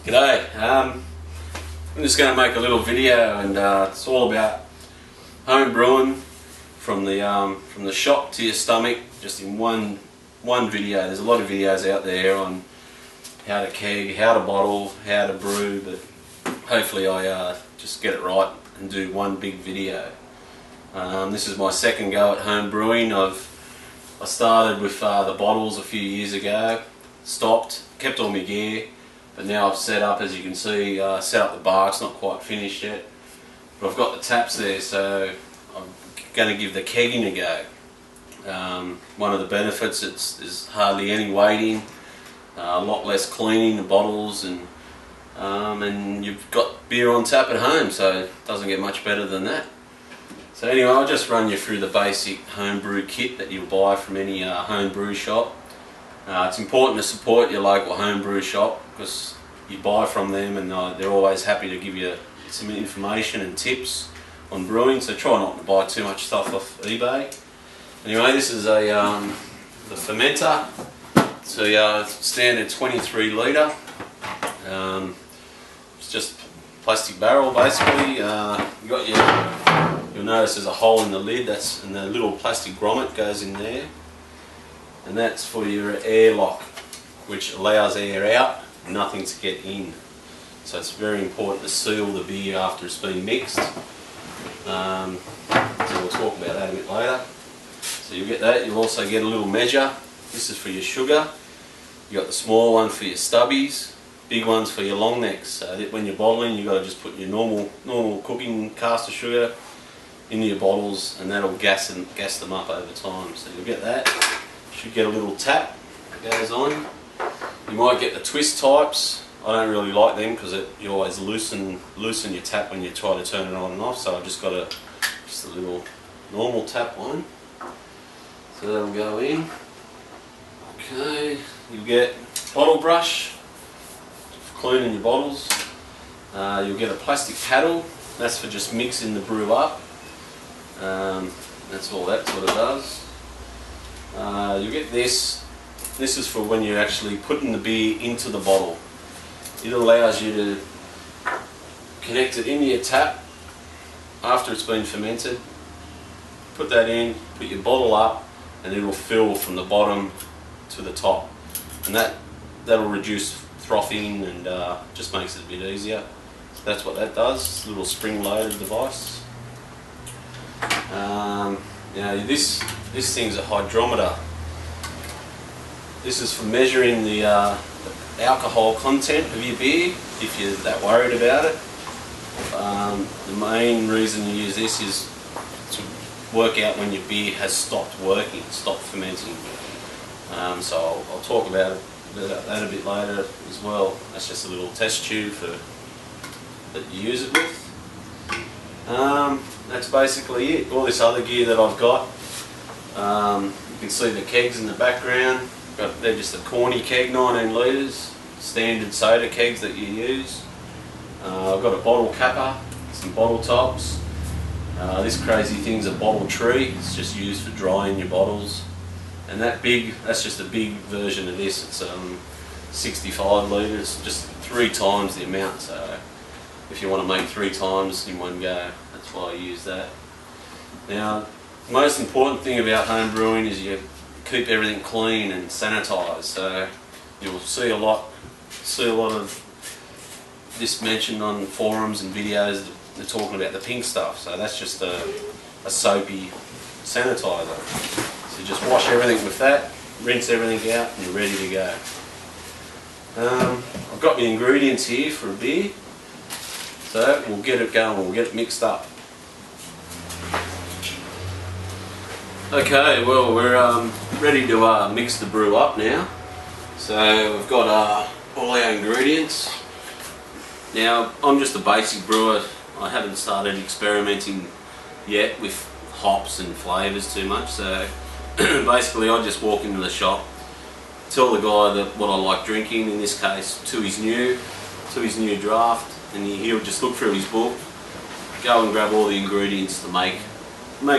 G'day. I'm just going to make a little video, and it's all about home brewing from the shop to your stomach, just in one video. There's a lot of videos out there on how to keg, how to bottle, how to brew, but hopefully I just get it right and do one big video. This is my second go at home brewing. I started with the bottles a few years ago, stopped, kept all my gear, but now I've set up, as you can see, set up the bar. It's not quite finished yet, but I've got the taps there, so I'm going to give the kegging a go. One of the benefits is hardly any waiting, a lot less cleaning the bottles, and you've got beer on tap at home, so it doesn't get much better than that. So anyway, I'll just run you through the basic home brew kit that you'll buy from any home brew shop. It's important to support your local home brew shop because you buy from them, and they're always happy to give you some information and tips on brewing, so try not to buy too much stuff off eBay. Anyway, this is the fermenter. It's a standard 23 litre. It's just plastic barrel basically. You'll notice there's a hole in the lid, and the little plastic grommet goes in there, and that's for your air lock, which allows air out, nothing to get in. So it's very important to seal the beer after it's been mixed. So we'll talk about that a bit later. So you'll get that. You'll also get a little measure. This is for your sugar. You've got the small one for your stubbies, big ones for your long necks. So that when you're bottling, you've got to just put your normal cooking caster sugar into your bottles, and that'll gas them up over time. So you'll get that. You should get a little tap that goes on. You might get the twist types. I don't really like them because you always loosen your tap when you try to turn it on and off. So I've just got a little normal tap one. So that'll go in. Okay, you get bottle brush for cleaning your bottles. You'll get a plastic paddle. That's for just mixing the brew up. That's all that sort of does. You get this. This is for when you're actually putting the beer into the bottle. It allows you to connect it into your tap after it's been fermented. Put that in, put your bottle up, and it'll fill from the bottom to the top. And that'll reduce frothing and just makes it a bit easier. So that's what that does. It's a little spring-loaded device. This thing's a hydrometer. This is for measuring the alcohol content of your beer, if you're that worried about it. The main reason you use this is to work out when your beer has stopped working, stopped fermenting. So I'll talk about that a bit later as well. That's just a little test tube that you use it with. That's basically it. All this other gear that I've got. You can see the kegs in the background. They're just a corny keg, 19 litres, standard soda kegs that you use. I've got a bottle capper, some bottle tops. This crazy thing's a bottle tree. It's just used for drying your bottles. And that's just a big version of this. It's 65 litres, just 3 times the amount. So if you want to make 3 times in one go, that's why I use that. Now, the most important thing about home brewing is you keep everything clean and sanitised. So you'll see a lot of this mentioned on forums and videos. They're talking about the pink stuff. So that's just a soapy sanitizer. So just wash everything with that, rinse everything out, and you're ready to go. I've got my ingredients here for a beer. So we'll get it going. We'll get it mixed up. Okay, well, we're ready to mix the brew up now. So we've got all our ingredients. Now, I'm just a basic brewer. I haven't started experimenting yet with hops and flavours too much. So basically, I just walk into the shop, tell the guy what I like drinking. In this case, to his new draft, and he'll just look through his book, go and grab all the ingredients to make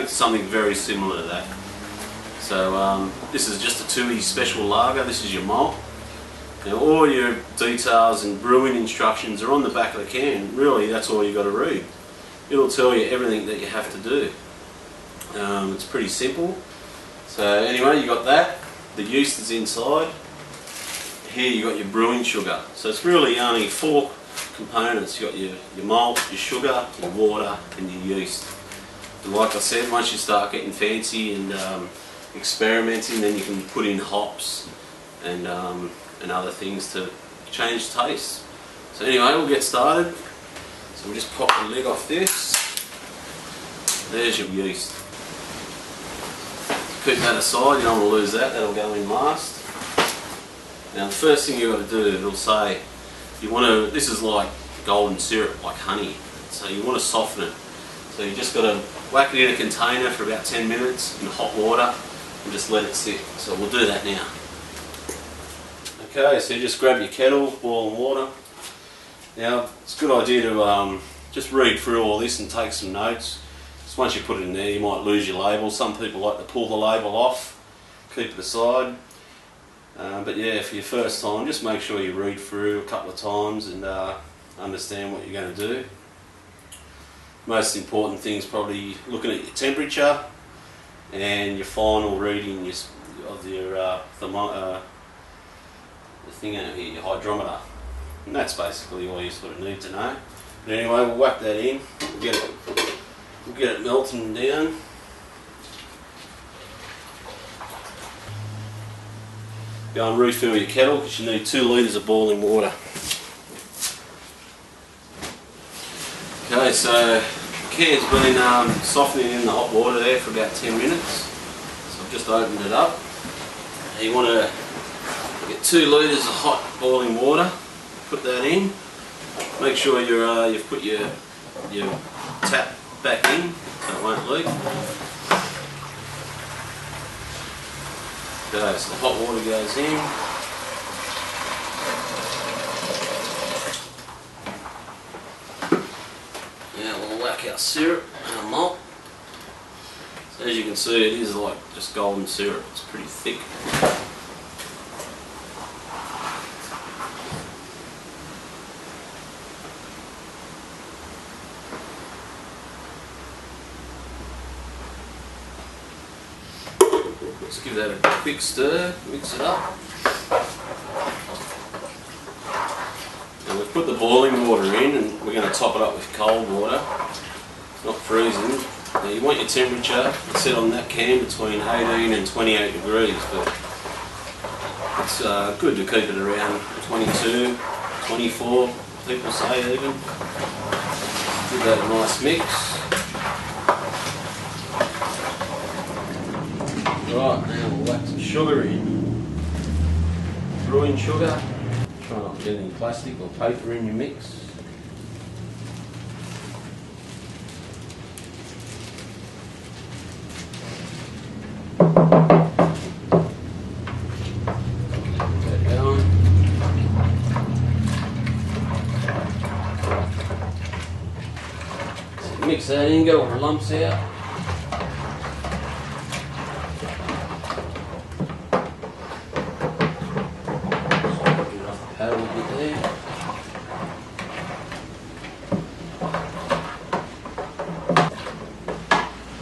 something very similar to that. So this is just a Tui special lager. This is your malt. Now all your details and brewing instructions are on the back of the can. Really, that's all you've got to read. It'll tell you everything that you have to do. It's pretty simple. So anyway, you got that. The yeast is inside. Here you got your brewing sugar. So it's really only 4 components. You got your malt, your sugar, your water, and your yeast. And like I said, once you start getting fancy and experimenting, then you can put in hops and other things to change taste. So anyway, we'll get started. So we'll just pop the lid off this. There's your yeast. Keep that aside, you don't want to lose that, that'll go in last. Now the first thing you've got to do, it'll say, you want to, this is like golden syrup, like honey, so you want to soften it. So you just got to whack it in a container for about 10 minutes in hot water and just let it sit. So we'll do that now. Okay, so you just grab your kettle, boiling water. Now it's a good idea to just read through all this and take some notes. Just once you put it in there, you might lose your label. Some people like to pull the label off, keep it aside. But yeah, for your first time, just make sure you read through a couple of times and understand what you're going to do. Most important thing is probably looking at your temperature and your final reading of your the thing out here, your hydrometer. And that's basically all you sort of need to know. But anyway, we'll whack that in. We'll get it melting down. Go and refill your kettle because you need 2 litres of boiling water. Okay, so the can's been softening in the hot water there for about 10 minutes. So I've just opened it up. Now you want to get 2 litres of hot boiling water. Put that in. Make sure you've put your tap back in so it won't leak. Okay, so the hot water goes in. Now we'll whack our syrup and our malt. So as you can see, it is like just golden syrup. It's pretty thick. Just give that a quick stir, mix it up. Now we've put the boiling water in and we're going to top it up with cold water. It's not freezing. Now you want your temperature set on that can between 18 and 28 degrees, but it's good to keep it around 22, 24, people say even. Give that a nice mix. Right, now we'll whack some sugar in. Brewing sugar. Try not to get any plastic or paper in your mix. Get that going. So mix that in, get all the lumps out.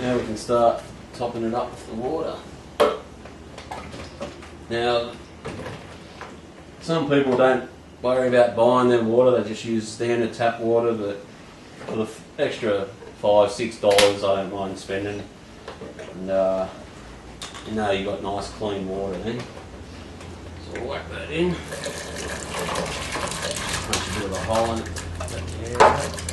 Now we can start topping it up with the water. Now, some people don't worry about buying their water, they just use standard tap water, but for the extra $5–6 I don't mind spending. And you know you've got nice clean water then. So we'll whack that in. Punch a bit of a hole in it. Let the air out.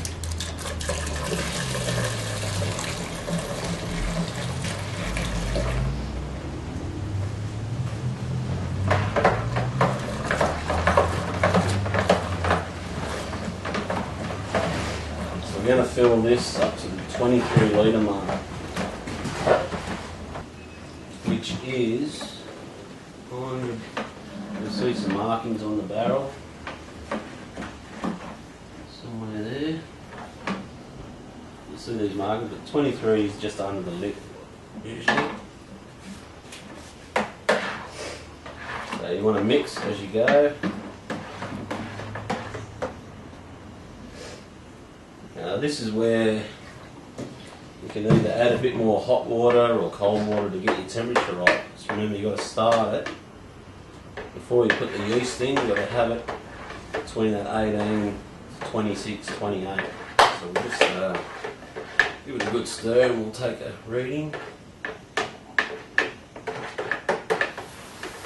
We're going to fill this up to the 23 litre mark, which is on, you'll see some markings on the barrel, somewhere there. You'll see these markings, but 23 is just under the lip usually. So you want to mix as you go. This is where you can either add a bit more hot water or cold water to get your temperature right. Just remember, you've got to start it before you put the yeast in. You've got to have it between that 18, 26, 28. So we'll just give it a good stir and we'll take a reading.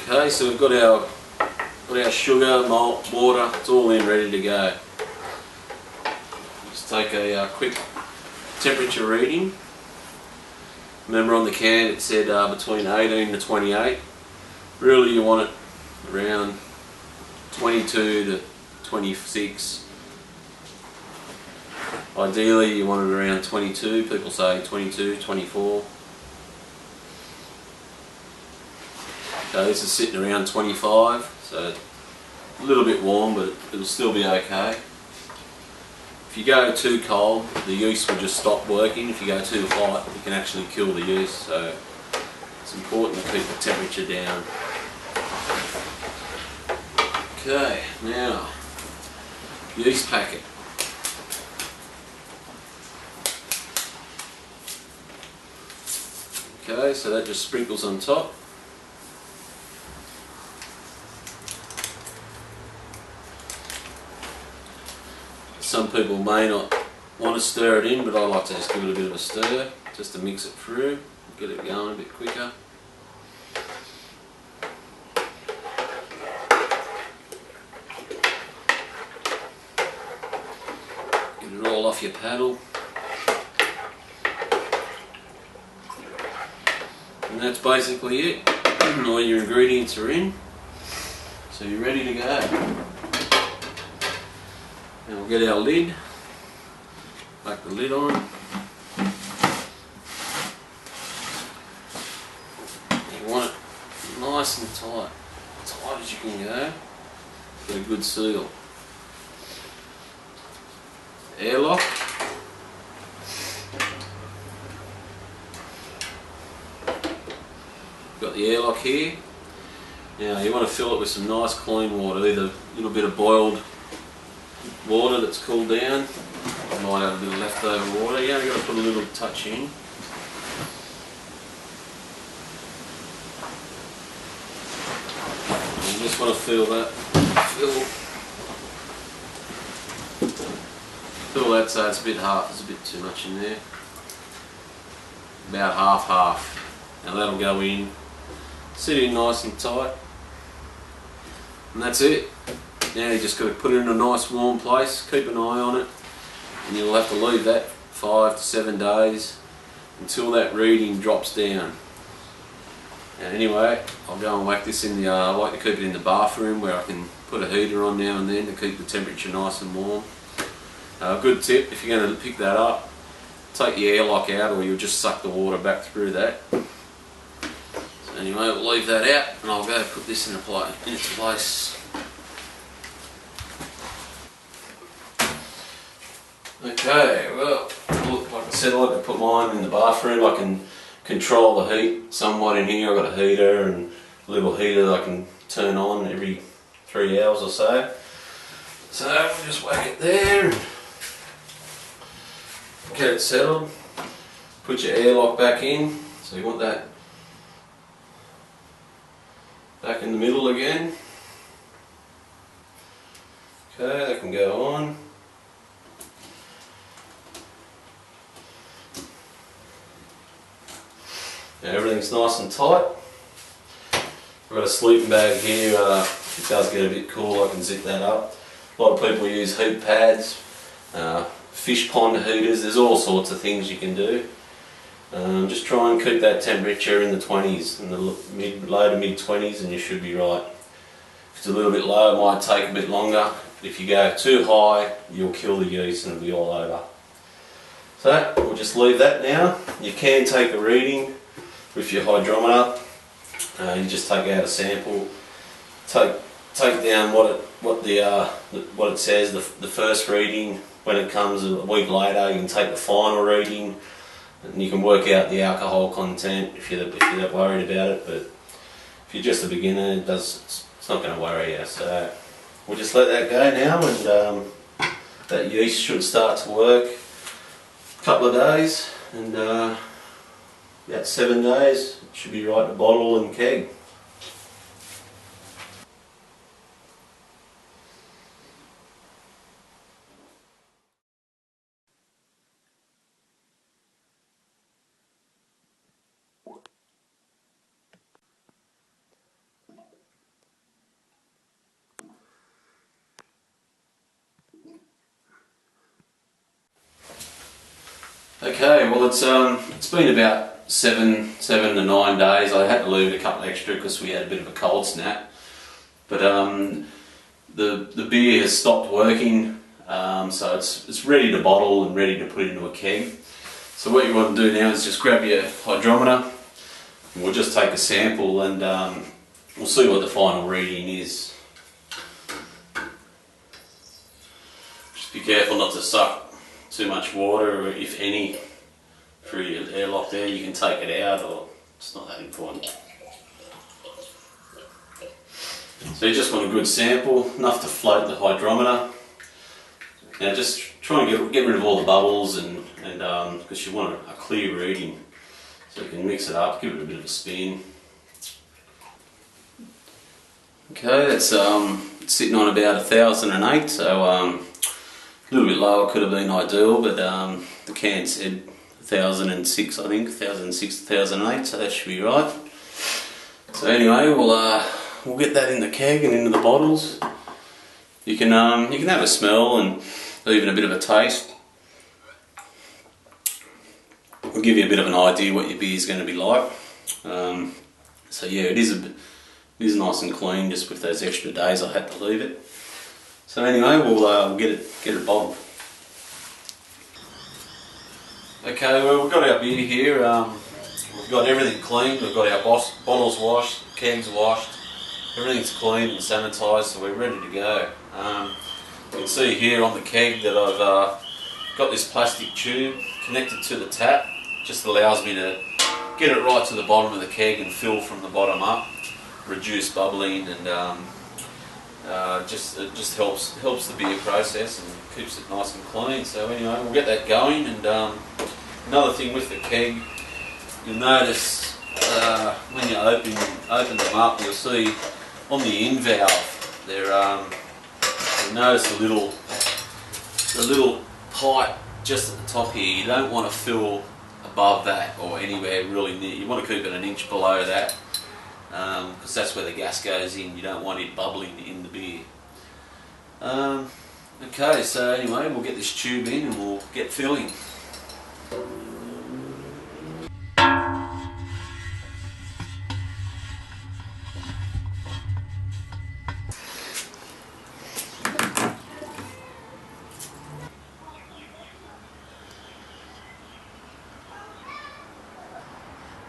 Okay, so we've got our sugar, malt, water, it's all in ready to go. Just take a quick temperature reading. Remember on the can it said between 18 to 28. Really you want it around 22 to 26. Ideally you want it around 22, people say 22, 24. Okay, this is sitting around 25, so a little bit warm, but it'll still be okay. If you go too cold, the yeast will just stop working. If you go too hot, you can actually kill the yeast, so it's important to keep the temperature down. Okay, now, yeast packet. Okay, so that just sprinkles on top. Some people may not want to stir it in, but I like to just give it a bit of a stir, just to mix it through, get it going a bit quicker. Get it all off your paddle. And that's basically it. All your ingredients are in, so you're ready to go. And we'll get our lid, back the lid on. You want it nice and tight, as tight as you can go. Get a good seal. Airlock. Got the airlock here. Now you want to fill it with some nice clean water, either a little bit of boiled water that's cooled down. You might have a bit of leftover water. You only got to put a little touch in. You just want to fill that. Fill that so it's a bit half. There's a bit too much in there. About half. Now that'll go in. Sit in nice and tight. And that's it. Now you just got to put it in a nice warm place, keep an eye on it, and you'll have to leave that 5 to 7 days until that reading drops down. And anyway, I'll go and whack this in the, I like to keep it in the bathroom where I can put a heater on now and then to keep the temperature nice and warm. A good tip, if you're going to pick that up, take the airlock out or you'll just suck the water back through that. So anyway, we'll leave that out and I'll go put this in its place. Okay, well, look, like I said, I like to put mine in the bathroom. I can control the heat somewhat in here. I've got a heater and a little heater that I can turn on every 3 hours or so. So we'll just whack it there and get it settled. Put your airlock back in. So you want that back in the middle again. Okay, that can go on. Now everything's nice and tight. I've got a sleeping bag here. If it does get a bit cool, I can zip that up. A lot of people use heat pads, fish pond heaters. There's all sorts of things you can do. Just try and keep that temperature in the 20s, in the low to mid 20s, and you should be right. If it's a little bit low, it might take a bit longer. But if you go too high, you'll kill the yeast and it'll be all over. So we'll just leave that now. You can take a reading with your hydrometer. You just take out a sample, take down what it says, the first reading. When it comes a week later, you can take the final reading, and you can work out the alcohol content if you're that worried about it. But if you're just a beginner, it's not going to worry you. So we'll just let that go now, and that yeast should start to work. couple of days, and about 7 days, it should be right to bottle and keg. Okay, well it's been about seven to 9 days. I had to leave it a couple extra because we had a bit of a cold snap. But the beer has stopped working, so it's ready to bottle and ready to put into a keg. So what you want to do now is just grab your hydrometer, and we'll just take a sample, and we'll see what the final reading is. Just be careful not to suck too much water, or if any, through your airlock there. You can take it out, or it's not that important. So you just want a good sample, enough to float the hydrometer. Now just try and get rid of all the bubbles, and because you want a clear reading, so you can mix it up, give it a bit of a spin. Okay, that's sitting on about 1008, so a little bit lower could have been ideal, but the can said 1006, I think, 1006 to 1008, so that should be right. So anyway, we'll get that in the keg and into the bottles. You can have a smell and even a bit of a taste. It'll give you a bit of an idea what your beer is going to be like. So yeah, it is nice and clean, just with those extra days I had to leave it. So anyway, we'll get it bottled. Okay, well, we've got our beer here. We've got everything cleaned. We've got our bottles washed, kegs washed. Everything's clean and sanitised, so we're ready to go. You can see here on the keg that I've got this plastic tube connected to the tap. Just allows me to get it right to the bottom of the keg and fill from the bottom up, reduce bubbling, and it just helps the beer process and keeps it nice and clean. So anyway, we'll get that going. And another thing with the keg, you'll notice when you open them up, you'll see on the in valve there, you'll notice the little pipe just at the top here. You don't want to fill above that or anywhere really near. You want to keep it an inch below that, because that's where the gas goes in. You don't want it bubbling in the beer. Okay, so anyway, we'll get this tube in and we'll get filling.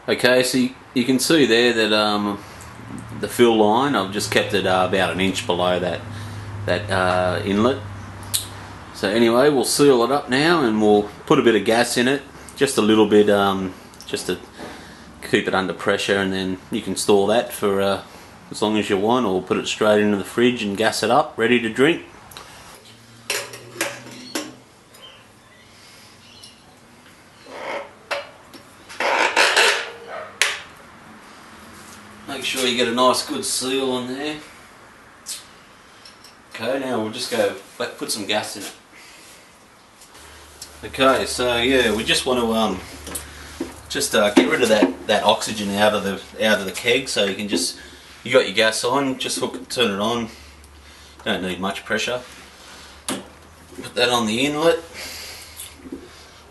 Okay, so you can see there that the fill line, I've just kept it about an inch below that inlet. So anyway, we'll seal it up now, and we'll put a bit of gas in it, just a little bit, just to keep it under pressure, and then you can store that for as long as you want, or put it straight into the fridge and gas it up, ready to drink. Make sure you get a nice good seal on there. Okay, now we'll just go put some gas in it. Okay, so yeah, we just want to get rid of that oxygen out of the keg. So you got your gas on, just hook it, turn it on. Don't need much pressure. Put that on the inlet.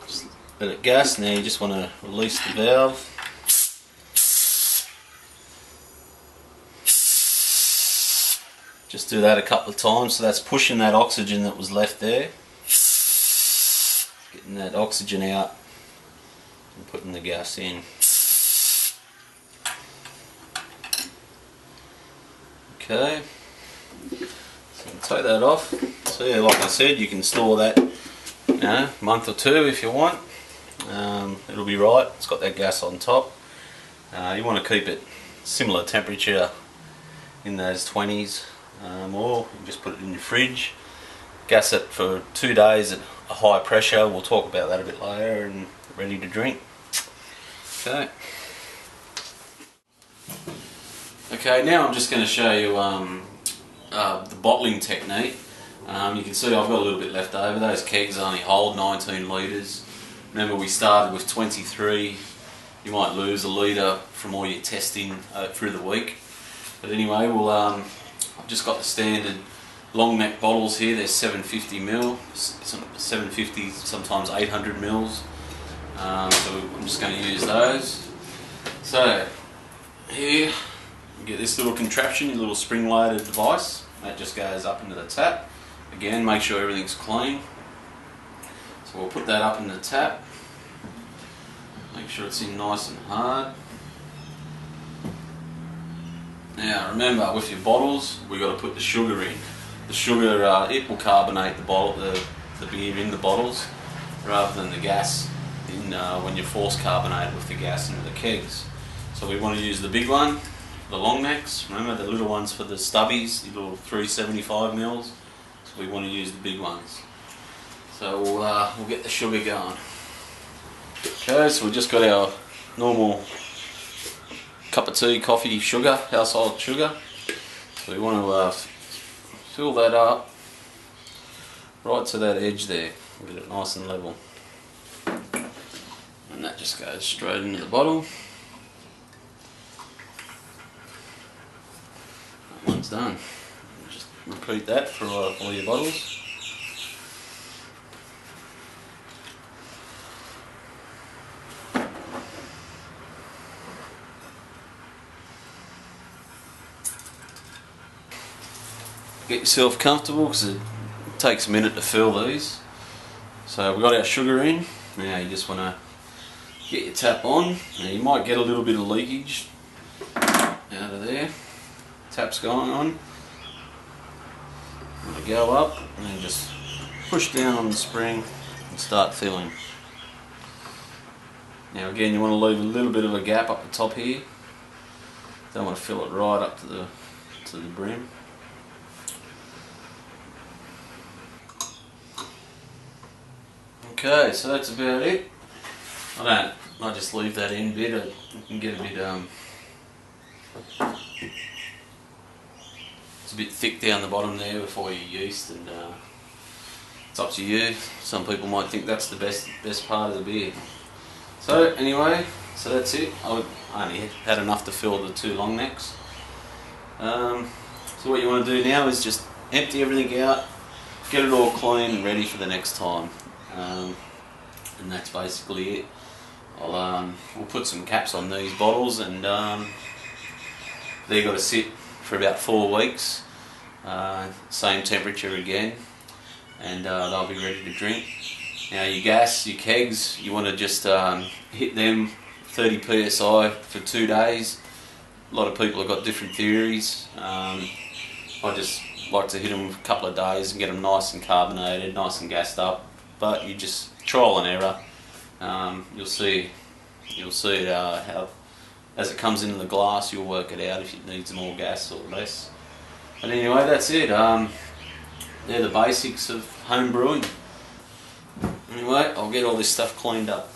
Just let it gas. Now you just want to release the valve. Just do that a couple of times, so that's pushing that oxygen that was left there. Getting that oxygen out and putting the gas in. Okay, so take that off. So yeah, like I said, you can store that, a month or two if you want. It'll be right. It's got that gas on top. You want to keep it similar temperature in those 20s. Or you just put it in your fridge, gas it for 2 days at a high pressure. We'll talk about that a bit later, and ready to drink. Okay, now I'm just going to show you the bottling technique. You can see I've got a little bit left over. Those kegs only hold 19 litres. Remember, we started with 23. You might lose a litre from all your testing through the week. But anyway, I've just got the standard long neck bottles here. They're 750ml, 750, sometimes 800ml. So I'm just going to use those. So here you get this little contraption, your little spring-loaded device. That just goes up into the tap. Again, make sure everything's clean. So we'll put that up in the tap. Make sure it's in nice and hard. Now remember, with your bottles, we've got to put the sugar in. The sugar, it will carbonate the beer in the bottles, rather than the gas when you force carbonate with the gas into the kegs. So we want to use the big one, the long necks. Remember, the little ones for the stubbies, the little 375ml. So we want to use the big ones. So we'll get the sugar going. Okay, so we've just got our normal cup of tea, coffee, sugar, household sugar. So we want to fill that up right to that edge there. Get it nice and level. And that just goes straight into the bottle. That one's done. Just repeat that for all your bottles. Get yourself comfortable, because it takes a minute to fill these. So we've got our sugar in. Now you just want to get your tap on. Now you might get a little bit of leakage out of there. Tap's going on. I'm going to go up and then just push down on the spring and start filling. Now again, you want to leave a little bit of a gap up the top here. Don't want to fill it right up to the brim. Okay, so that's about it. I just leave that end bit. You can get a bit it's a bit thick down the bottom there before your yeast, and it's up to you. Some people might think that's the best part of the beer. So anyway, so that's it. I only had enough to fill the 2 long necks. So what you want to do now is just empty everything out, get it all clean and ready for the next time. And that's basically it. We'll put some caps on these bottles, and they've got to sit for about 4 weeks, same temperature again, and they'll be ready to drink. Now your gas, your kegs, you want to just hit them 30 psi for 2 days. A lot of people have got different theories. I just like to hit them a couple of days and get them nice and carbonated, nice and gassed up. But you just trial and error. You'll see it how, as it comes into the glass, you'll work it out if it needs more gas or less. But anyway, that's it. They're the basics of home brewing. Anyway, I'll get all this stuff cleaned up.